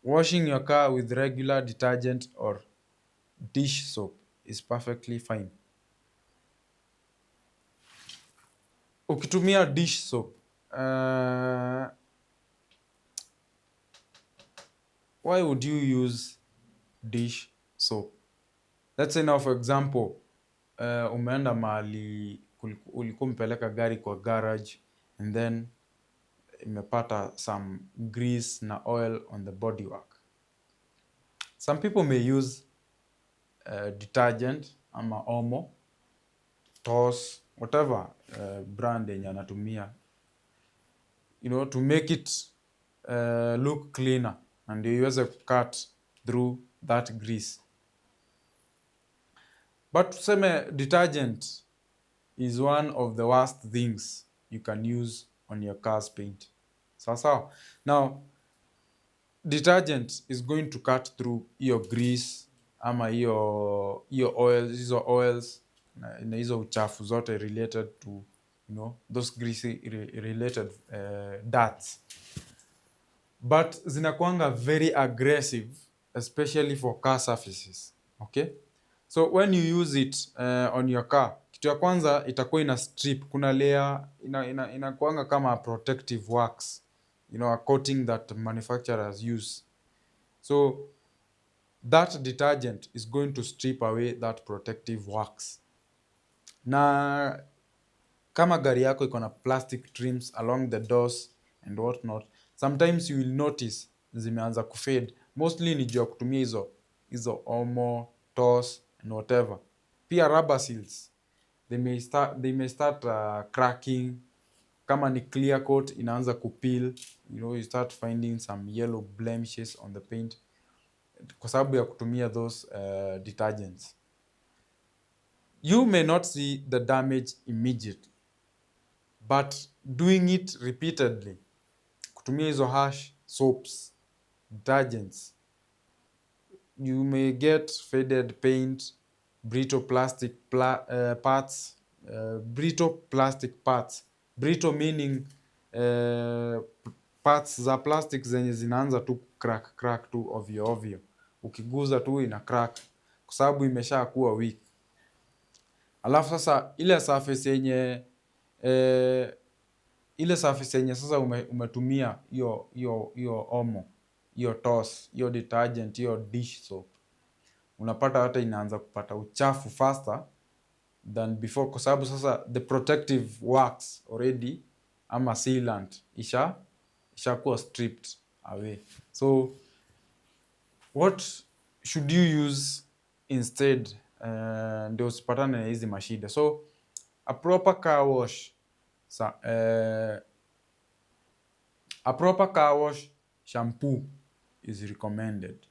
Washing your car with regular detergent or dish soap is perfectly fine. Ukitumia dish soap, why would you use dish soap? Let's say now for example, umeenda mahali ulikuwa umepeleka gari kwa garage and then imepata some grease na oil on the bodywork. Some people may use detergent ama omo, toss, whatever brand yenye anatumia, to make it look cleaner and iweze cut through that grease. But tuseme detergent is one of the worst things you can use on your car's paint. Sawa. Now, detergent is going to cut through your grease ama hiyo oils, hizo oils na hizo uchafu zote related to those greasy related dirts. But zinakuanga very aggressive, especially for car surfaces. Okay? So when you use it on your car, kitu ya kwanza itakuwa ina strip, kuna layer inakuanga kama protective wax, a coating that manufacturers use. So that detergent is going to strip away that protective wax. Na kama gari yako iko na plastic trims along the doors and what not, sometimes you will notice zimeanza kufade. Mostly ni juu ya kutumia hizo omo, toss and whatever. Pia rubber seals, they may start cracking. Kama ni clear coat inaanza kupeel, you start finding some yellow blemishes on the paint kwa sababu ya kutumia those detergents. You may not see the damage immediately, but doing it repeatedly, kutumia hizo harsh soaps, detergents, you may get faded paint, brittle plastic parts, brittle plastic parts. Brittle meaning parts za plastic zenye zinaanza tu crack tu ovyo. Ukiguza tu ina crack kwa sababu imesha kuwa weak. Alafu sasa ile surface yenye sasa umetumia hiyo omo, hiyo toss, hiyo detergent, hiyo dish soap, unapata hata inaanza kupata uchafu faster than before kwa sababu sasa the protective wax already ama sealant ishakuwa stripped away. So what should you use instead ndio usipatane na hizi mashida? So a proper car wash shampoo is recommended.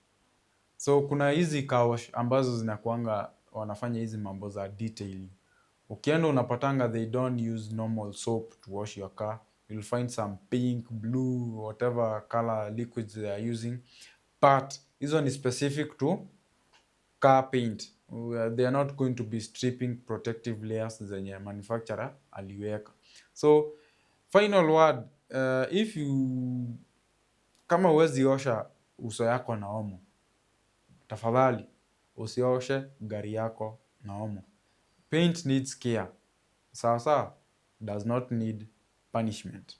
So kuna hizi car wash ambazo zinakuanga wanafanya hizi mambo za detailing. Ukienda unapatanga they don't use normal soap to wash your car. You'll find some pink, blue, whatever color liquids they are using. But hizo ni specific to car paint. They are not going to be stripping protective layers zenye manufacturer aliweka. So final word, kama huwezi osha uso yako na omo, tafadhali usioshe gari yako na omo. Paint needs care. Sawa, does not need punishment.